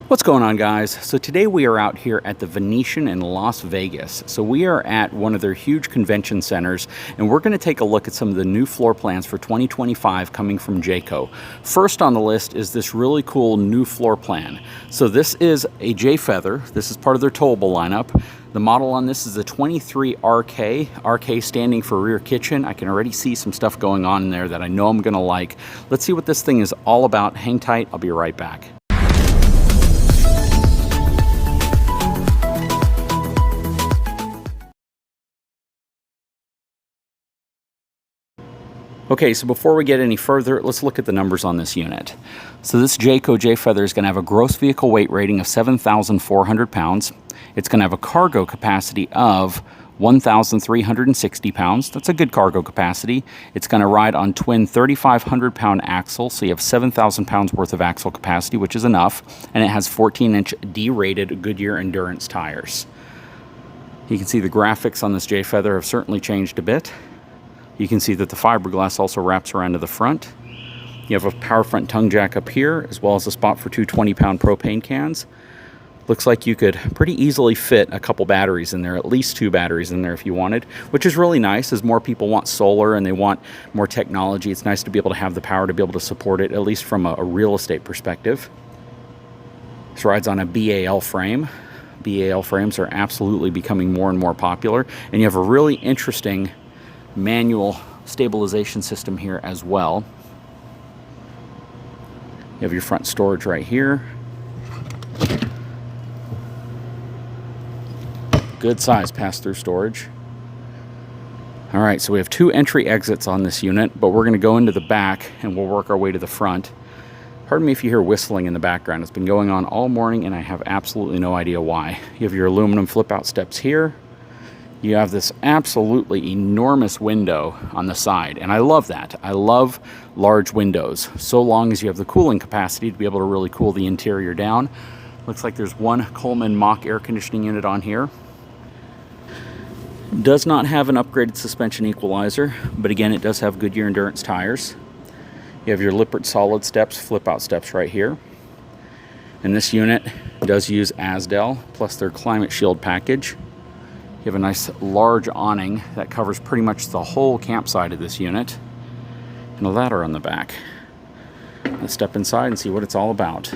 What's going on, guys? So today we are out here at the Venetian in Las Vegas. So we are at one of their huge convention centers, and we're going to take a look at some of the new floor plans for 2025 coming from Jayco. First on the list is this really cool new floor plan. So this is a J-Feather. This is part of their towable lineup. The model on this is a 23RK, RK standing for rear kitchen. I can already see some stuff going on in there that I know I'm going to like. Let's see what this thing is all about. Hang tight, I'll be right back. Okay, so before we get any further, let's look at the numbers on this unit. So this Jayco J-Feather is going to have a gross vehicle weight rating of 7,400 pounds. It's going to have a cargo capacity of 1,360 pounds. That's a good cargo capacity. It's going to ride on twin 3,500 pound axles, so you have 7,000 pounds worth of axle capacity, which is enough. And it has 14-inch D-rated Goodyear Endurance tires. You can see the graphics on this J-Feather have certainly changed a bit. You can see that the fiberglass also wraps around to the front. You have a power front tongue jack up here, as well as a spot for two 20-pound propane cans. Looks like you could pretty easily fit a couple batteries in there, at least two batteries in there if you wanted, which is really nice as more people want solar and they want more technology. It's nice to be able to have the power to be able to support it, at least from a real estate perspective. This rides on a BAL frame. BAL frames are absolutely becoming more and more popular, and you have a really interesting manual stabilization system here as well. You have your front storage right here. Good size pass-through storage. All right, so we have two entry exits on this unit, but we're going to go into the back and we'll work our way to the front. Pardon me if you hear whistling in the background. It's been going on all morning and I have absolutely no idea why. You have your aluminum flip-out steps here. You have this absolutely enormous window on the side, and I love that. I love large windows, so long as you have the cooling capacity to be able to really cool the interior down. Looks like there's one Coleman Mach air conditioning unit on here. Does not have an upgraded suspension equalizer, but again, it does have Goodyear Endurance tires. You have your Lippert solid steps, flip-out steps right here. And this unit does use Asdel, plus their Climate Shield package. You have a nice large awning that covers pretty much the whole campsite of this unit, and a ladder on the back. Let's step inside and see what it's all about.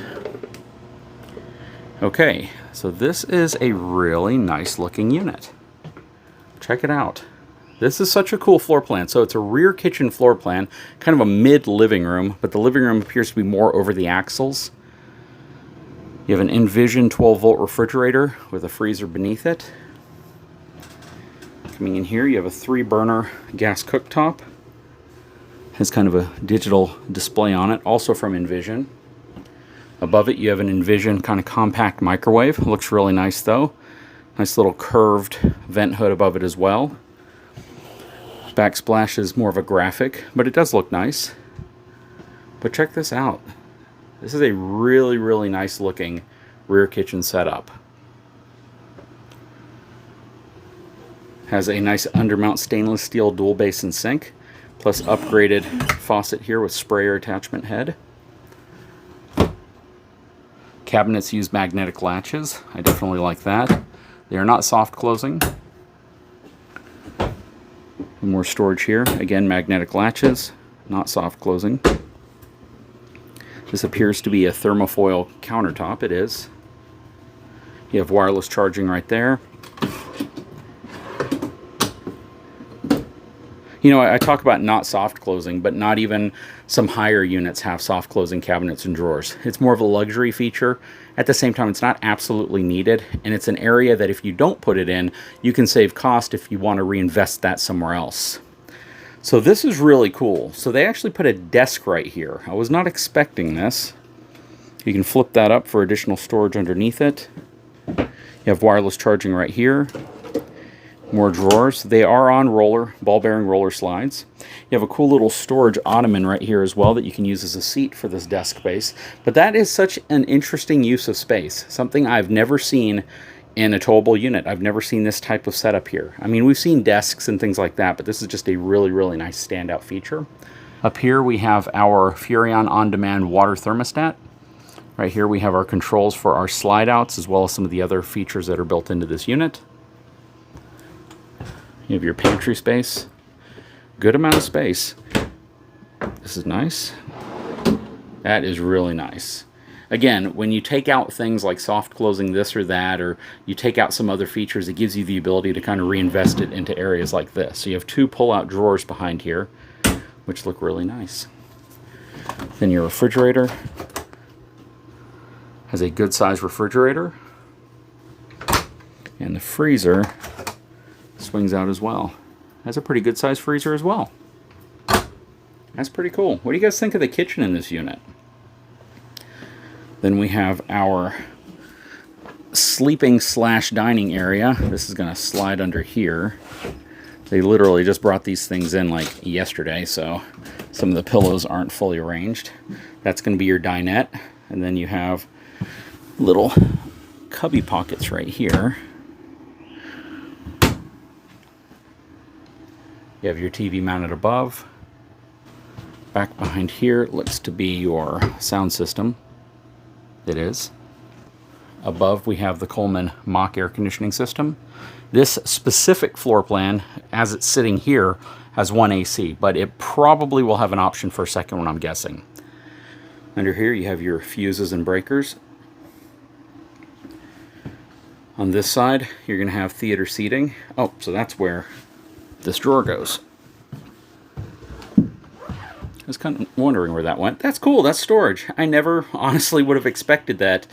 Okay, so this is a really nice looking unit. Check it out. This is such a cool floor plan. So it's a rear kitchen floor plan, kind of a mid living room, but the living room appears to be more over the axles. You have an Envision 12-volt refrigerator with a freezer beneath it. Coming in here, you have a 3-burner gas cooktop. Has kind of a digital display on it, also from Envision. Above it, you have an Envision kind of compact microwave. It looks really nice, though. Nice little curved vent hood above it as well. Backsplash is more of a graphic, but it does look nice. But check this out. This is a really, really nice looking rear kitchen setup. Has a nice undermount stainless steel dual basin sink, plus upgraded faucet here with sprayer attachment head. Cabinets use magnetic latches. I definitely like that. They are not soft closing. More storage here. Again, magnetic latches, not soft closing. This appears to be a thermofoil countertop. It is. You have wireless charging right there. You know, I talk about not soft closing, but not even some higher units have soft closing cabinets and drawers. It's more of a luxury feature. At the same time, it's not absolutely needed, and it's an area that if you don't put it in, you can save cost if you want to reinvest that somewhere else. So this is really cool. So they actually put a desk right here. I was not expecting this. You can flip that up for additional storage underneath it. You have wireless charging right here. More drawers. They are on ball bearing roller slides. You have a cool little storage ottoman right here as well that you can use as a seat for this desk base. But that is such an interesting use of space. Something I've never seen in a towable unit. I've never seen this type of setup here. I mean, we've seen desks and things like that, but this is just a really, really nice standout feature. Up here we have our Furrion on-demand water thermostat. Right here we have our controls for our slide outs as well as some of the other features that are built into this unit. You have your pantry space. Good amount of space. This is nice. That is really nice. Again, when you take out things like soft closing this or that, or you take out some other features, it gives you the ability to kind of reinvest it into areas like this. So you have two pull-out drawers behind here, which look really nice. Then your refrigerator has a good-sized refrigerator. And the freezer swings out as well. That's a pretty good-sized freezer as well. That's pretty cool. What do you guys think of the kitchen in this unit? Then we have our sleeping / dining area. This is going to slide under here. They literally just brought these things in like yesterday, so some of the pillows aren't fully arranged. That's going to be your dinette. And then you have little cubby pockets right here. You have your TV mounted above. Back behind here looks to be your sound system. It is. Above we have the Coleman Mach air conditioning system. This specific floor plan, as it's sitting here, has one AC, but it probably will have an option for a second one, I'm guessing. Under here you have your fuses and breakers. On this side you're going to have theater seating. Oh, so that's where this drawer goes. I was kind of wondering where that went. That's cool, that's storage. I never honestly would have expected that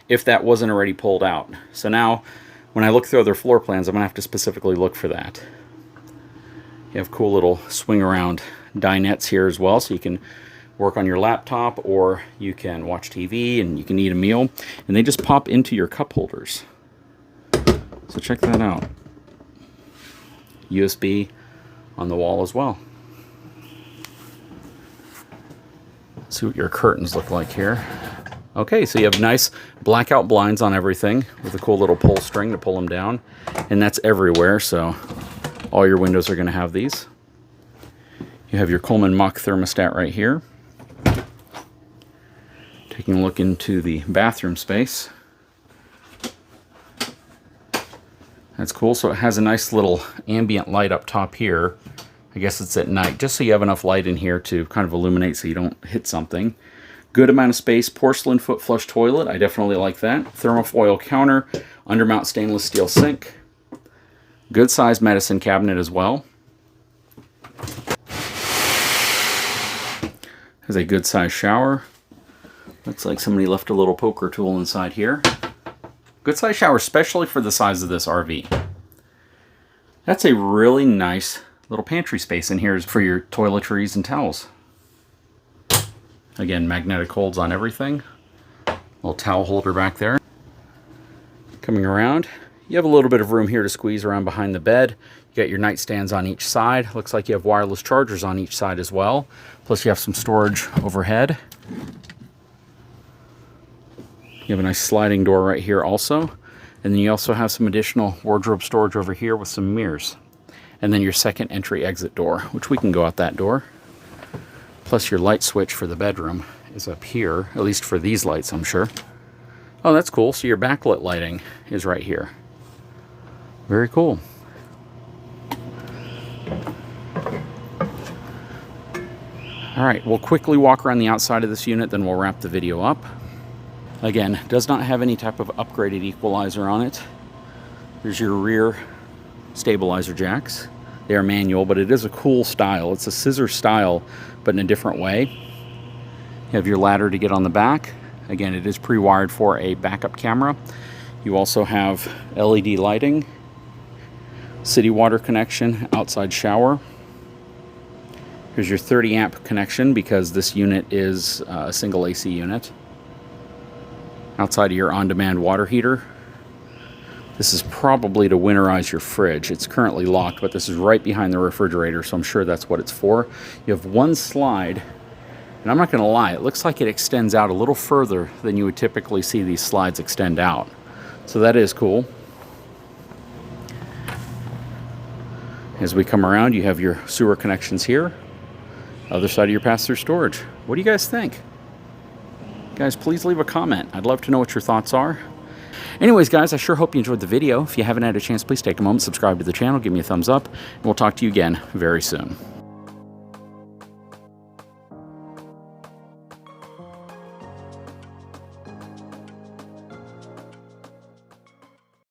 if that wasn't already pulled out. So now, when I look through other floor plans, I'm going to have to specifically look for that. You have cool little swing around dinettes here as well, so you can work on your laptop or you can watch TV and you can eat a meal. And they just pop into your cup holders. So check that out. USB on the wall as well. See what your curtains look like here. Okay, so you have nice blackout blinds on everything with a cool little pull string to pull them down. And that's everywhere, so all your windows are going to have these. You have your Coleman Mach thermostat right here. Taking a look into the bathroom space. That's cool. So it has a nice little ambient light up top here. I guess it's at night, just so you have enough light in here to kind of illuminate so you don't hit something. Good amount of space, porcelain foot flush toilet. I definitely like that. Thermofoil counter, undermount stainless steel sink. Good sized medicine cabinet as well. Has a good sized shower. Looks like somebody left a little poker tool inside here. Good sized shower, especially for the size of this RV. That's a really nice little pantry space in here for your toiletries and towels. Again, magnetic holds on everything. Little towel holder back there. Coming around, you have a little bit of room here to squeeze around behind the bed. You got your nightstands on each side. Looks like you have wireless chargers on each side as well. Plus you have some storage overhead. You have a nice sliding door right here also. And then you also have some additional wardrobe storage over here with some mirrors. And then your second entry exit door, which we can go out that door. Plus your light switch for the bedroom is up here, at least for these lights, I'm sure. Oh, that's cool. So your backlit lighting is right here. Very cool. All right, we'll quickly walk around the outside of this unit, then we'll wrap the video up. Again, does not have any type of upgraded equalizer on it. There's your rear stabilizer jacks. They are manual, but it is a cool style. It's a scissor style, but in a different way. You have your ladder to get on the back. Again, it is pre-wired for a backup camera. You also have LED lighting, city water connection, outside shower. Here's your 30 amp connection because this unit is a single AC unit. Outside of your on-demand water heater. This is probably to winterize your fridge. It's currently locked, but this is right behind the refrigerator, so I'm sure that's what it's for. You have one slide, and I'm not going to lie, it looks like it extends out a little further than you would typically see these slides extend out. So that is cool. As we come around, you have your sewer connections here. Other side of your pass-through storage. What do you guys think? guys, please leave a comment. I'd love to know what your thoughts are. Anyways, guys, I sure hope you enjoyed the video. If you haven't had a chance, please take a moment, subscribe to the channel, give me a thumbs up, and we'll talk to you again very soon.